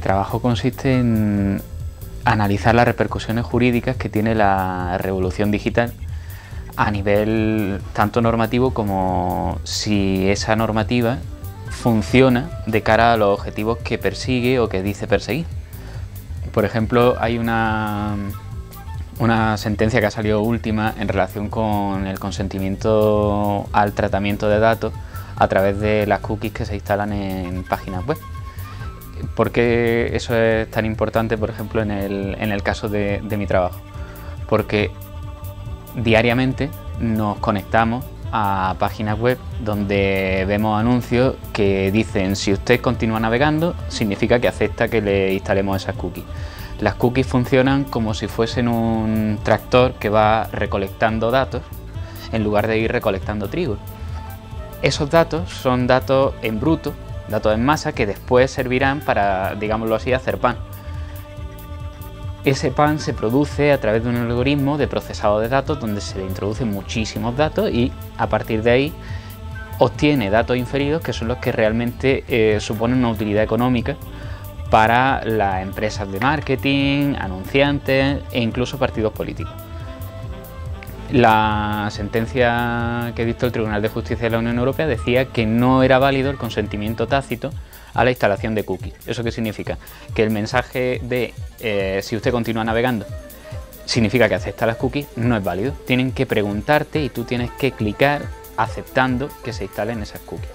trabajo consiste en analizar las repercusiones jurídicas que tiene la revolución digital a nivel tanto normativo como si esa normativa funciona de cara a los objetivos que persigue o que dice perseguir. Por ejemplo, hay una sentencia que ha salido última en relación con el consentimiento al tratamiento de datos a través de las cookies que se instalan en páginas web. ¿Por qué eso es tan importante, por ejemplo, en el caso de mi trabajo? Porque diariamente nos conectamos a páginas web donde vemos anuncios que dicen: si usted continúa navegando, significa que acepta que le instalemos esas cookies. Las cookies funcionan como si fuesen un tractor que va recolectando datos en lugar de ir recolectando trigo. Esos datos son datos en bruto, datos en masa, que después servirán para, digámoslo así, hacer pan. Ese pan se produce a través de un algoritmo de procesado de datos donde se le introducen muchísimos datos y a partir de ahí obtiene datos inferidos que son los que realmente suponen una utilidad económica para las empresas de marketing, anunciantes e incluso partidos políticos. La sentencia que dictó el Tribunal de Justicia de la Unión Europea decía que no era válido el consentimiento tácito a la instalación de cookies. ¿Eso qué significa? Que el mensaje de si usted continúa navegando significa que acepta las cookies no es válido. Tienen que preguntarte y tú tienes que clicar aceptando que se instalen esas cookies.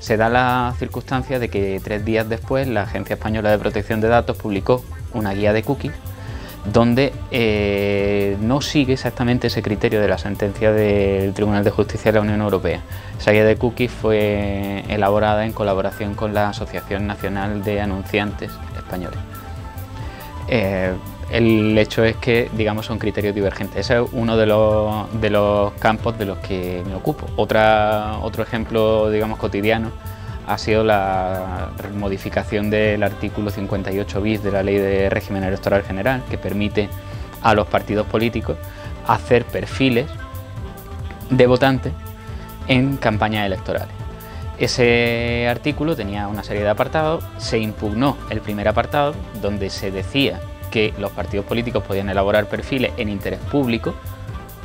Se da la circunstancia de que 3 días después la Agencia Española de Protección de Datos publicó una guía de cookies donde no sigue exactamente ese criterio de la sentencia del Tribunal de Justicia de la Unión Europea. Esa guía de cookies fue elaborada en colaboración con la Asociación Nacional de Anunciantes Españoles. El hecho es que, digamos, son criterios divergentes. Ese es uno de los campos de los que me ocupo. Otro ejemplo, digamos, cotidiano ha sido la modificación del artículo 58 bis de la Ley de Régimen Electoral General, que permite a los partidos políticos hacer perfiles de votantes en campañas electorales. Ese artículo tenía una serie de apartados, se impugnó el primer apartado, donde se decía que los partidos políticos podían elaborar perfiles en interés público.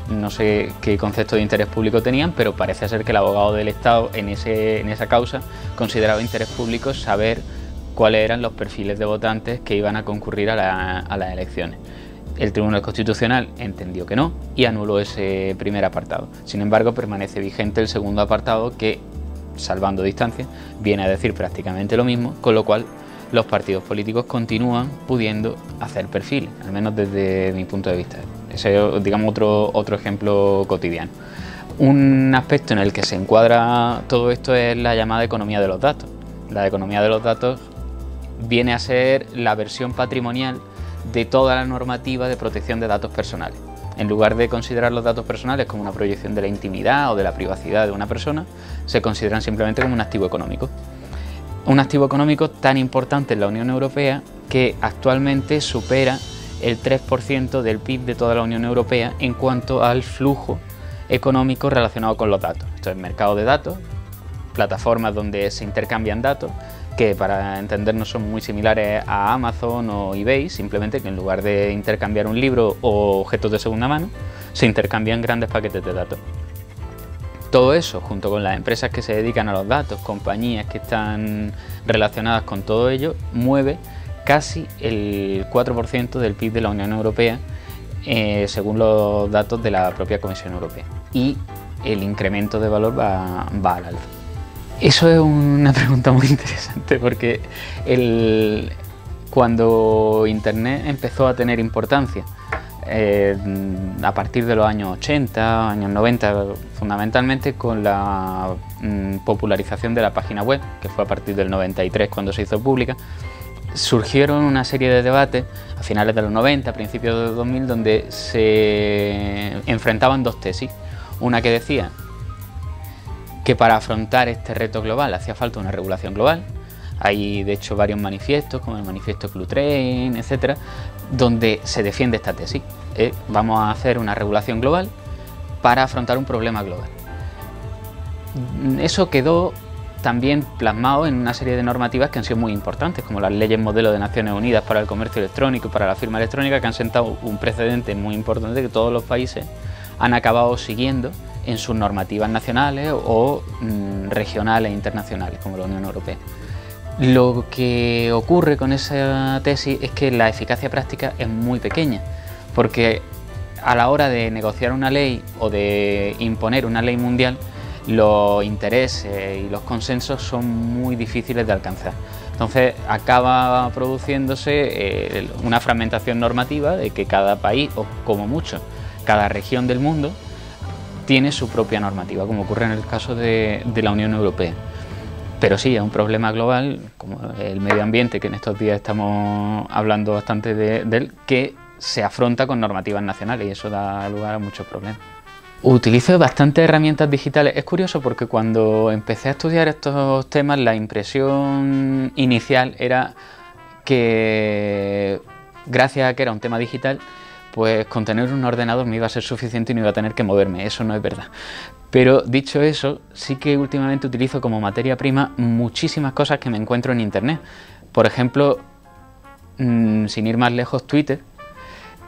No sé qué concepto de interés público tenían, pero parece ser que el abogado del Estado en esa causa consideraba interés público saber cuáles eran los perfiles de votantes que iban a concurrir a las elecciones. El Tribunal Constitucional entendió que no y anuló ese primer apartado. Sin embargo, permanece vigente el segundo apartado que, salvando distancia, viene a decir prácticamente lo mismo, con lo cual los partidos políticos continúan pudiendo hacer perfiles, al menos desde mi punto de vista. Ese es, digamos, otro ejemplo cotidiano. Un aspecto en el que se encuadra todo esto es la llamada economía de los datos. La economía de los datos viene a ser la versión patrimonial de toda la normativa de protección de datos personales. En lugar de considerar los datos personales como una proyección de la intimidad o de la privacidad de una persona, se consideran simplemente como un activo económico. Un activo económico tan importante en la Unión Europea que actualmente supera el 3% del PIB de toda la Unión Europea en cuanto al flujo económico relacionado con los datos. Esto es mercado de datos, plataformas donde se intercambian datos, que para entendernos son muy similares a Amazon o eBay, simplemente que en lugar de intercambiar un libro o objetos de segunda mano, se intercambian grandes paquetes de datos. Todo eso, junto con las empresas que se dedican a los datos, compañías que están relacionadas con todo ello, mueve casi el 4% del PIB de la Unión Europea, según los datos de la propia Comisión Europea. Y el incremento de valor va al alza. Eso es una pregunta muy interesante porque cuando Internet empezó a tener importancia, a partir de los años 80, años 90, fundamentalmente con la popularización de la página web, que fue a partir del 93 cuando se hizo pública, surgieron una serie de debates a finales de los 90, a principios de los 2000, donde se enfrentaban dos tesis. Una que decía que para afrontar este reto global hacía falta una regulación global. Hay de hecho varios manifiestos, como el manifiesto Clutrain, etcétera, donde se defiende esta tesis. Vamos a hacer una regulación global para afrontar un problema global. Eso quedó también plasmado en una serie de normativas que han sido muy importantes, como las leyes modelo de Naciones Unidas para el comercio electrónico y para la firma electrónica, que han sentado un precedente muy importante que todos los países han acabado siguiendo en sus normativas nacionales o regionales e internacionales, como la Unión Europea. Lo que ocurre con esa tesis es que la eficacia práctica es muy pequeña, porque a la hora de negociar una ley o de imponer una ley mundial, los intereses y los consensos son muy difíciles de alcanzar. Entonces acaba produciéndose una fragmentación normativa de que cada país, o como mucho, cada región del mundo, tiene su propia normativa, como ocurre en el caso de la Unión Europea. Pero sí, es un problema global, como el medio ambiente, que en estos días estamos hablando bastante de él, que se afronta con normativas nacionales y eso da lugar a muchos problemas. Utilizo bastantes herramientas digitales. Es curioso porque cuando empecé a estudiar estos temas, la impresión inicial era que, gracias a que era un tema digital, pues con tener un ordenador me iba a ser suficiente y no iba a tener que moverme. Eso no es verdad. Pero dicho eso, sí que últimamente utilizo como materia prima muchísimas cosas que me encuentro en internet. Por ejemplo, sin ir más lejos, Twitter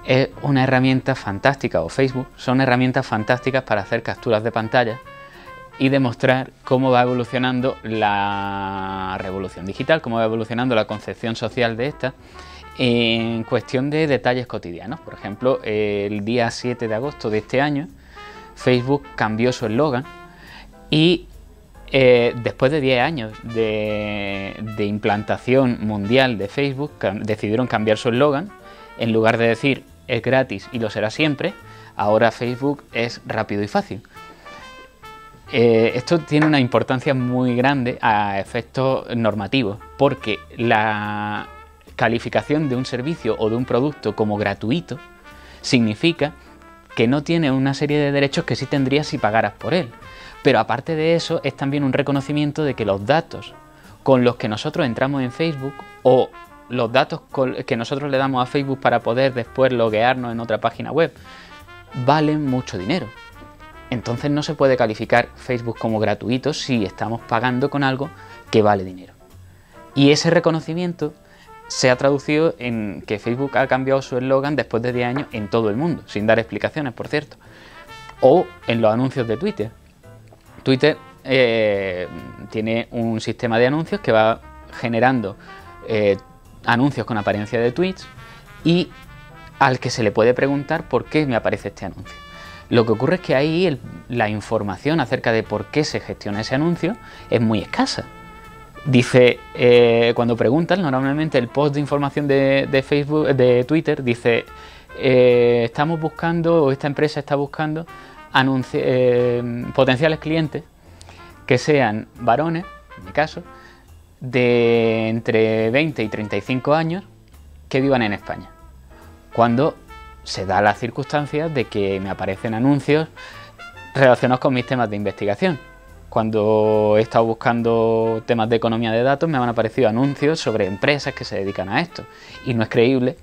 es una herramienta fantástica, o Facebook, son herramientas fantásticas para hacer capturas de pantalla y demostrar cómo va evolucionando la revolución digital, cómo va evolucionando la concepción social de esta en cuestión de detalles cotidianos. Por ejemplo, el día 7 de agosto de este año, Facebook cambió su eslogan y después de 10 años de implantación mundial de Facebook, decidieron cambiar su eslogan. En lugar de decir es gratis y lo será siempre, ahora Facebook es rápido y fácil. Esto tiene una importancia muy grande a efectos normativos, porque la calificación de un servicio o de un producto como gratuito significa que no tiene una serie de derechos que sí tendrías si pagaras por él. Pero aparte de eso, es también un reconocimiento de que los datos con los que nosotros entramos en Facebook o los datos que nosotros le damos a Facebook para poder después loguearnos en otra página web valen mucho dinero. Entonces no se puede calificar Facebook como gratuito si estamos pagando con algo que vale dinero. Y ese reconocimiento se ha traducido en que Facebook ha cambiado su eslogan después de 10 años en todo el mundo, sin dar explicaciones, por cierto. O en los anuncios de Twitter. Twitter tiene un sistema de anuncios que va generando anuncios con apariencia de tweets y al que se le puede preguntar por qué me aparece este anuncio. Lo que ocurre es que ahí la información acerca de por qué se gestiona ese anuncio es muy escasa. Dice, cuando preguntan, normalmente el post de información de Facebook, de Twitter, dice estamos buscando, o esta empresa está buscando potenciales clientes que sean varones, en mi caso, de entre 20 y 35 años que vivan en España. Cuando se da la circunstancia de que me aparecen anuncios relacionados con mis temas de investigación. Cuando he estado buscando temas de economía de datos me han aparecido anuncios sobre empresas que se dedican a esto. Y no es creíble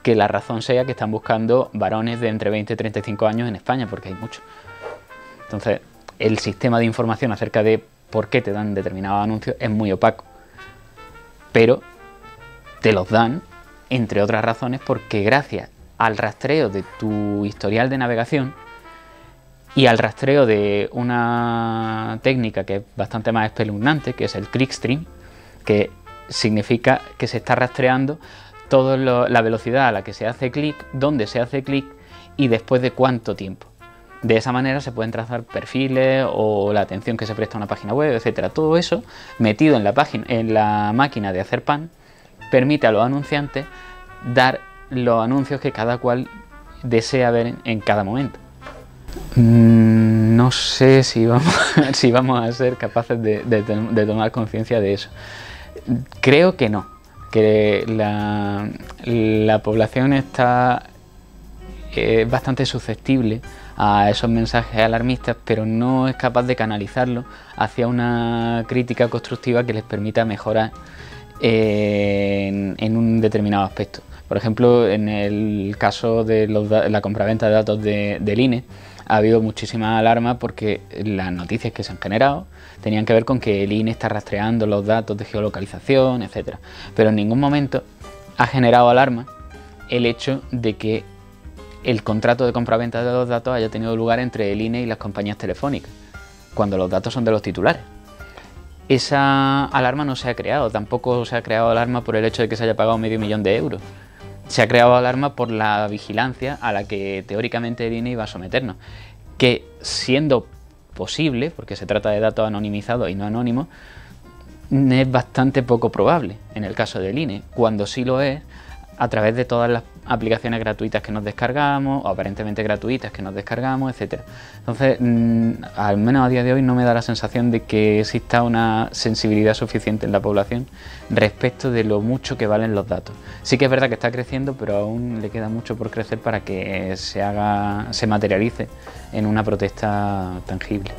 que la razón sea que están buscando varones de entre 20 y 35 años en España, porque hay muchos. Entonces, el sistema de información acerca de por qué te dan determinados anuncios es muy opaco. Pero te los dan, entre otras razones, porque gracias al rastreo de tu historial de navegación y al rastreo de una técnica que es bastante más espeluznante, que es el clickstream, que significa que se está rastreando toda la velocidad a la que se hace clic, dónde se hace clic y después de cuánto tiempo. De esa manera se pueden trazar perfiles o la atención que se presta a una página web, etcétera. Todo eso metido en la máquina de hacer pan permite a los anunciantes dar los anuncios que cada cual desea ver en cada momento. No sé si vamos a ser capaces de tomar conciencia de eso. Creo que no, que la población está bastante susceptible a esos mensajes alarmistas, pero no es capaz de canalizarlo hacia una crítica constructiva que les permita mejorar en un determinado aspecto. Por ejemplo, en el caso de la compraventa de datos del INE, ha habido muchísimas alarmas porque las noticias que se han generado tenían que ver con que el INE está rastreando los datos de geolocalización, etc. Pero en ningún momento ha generado alarma el hecho de que el contrato de compraventa de los datos haya tenido lugar entre el INE y las compañías telefónicas, cuando los datos son de los titulares. Esa alarma no se ha creado, tampoco se ha creado alarma por el hecho de que se haya pagado medio millón de euros. Se ha creado alarma por la vigilancia a la que teóricamente el INE iba a someternos, que siendo posible, porque se trata de datos anonimizados y no anónimos, es bastante poco probable en el caso del INE, cuando sí lo es a través de todas las aplicaciones gratuitas que nos descargamos, o aparentemente gratuitas que nos descargamos, etc. Entonces, al menos a día de hoy no me da la sensación de que exista una sensibilidad suficiente en la población respecto de lo mucho que valen los datos. Sí que es verdad que está creciendo, pero aún le queda mucho por crecer para que se materialice en una protesta tangible.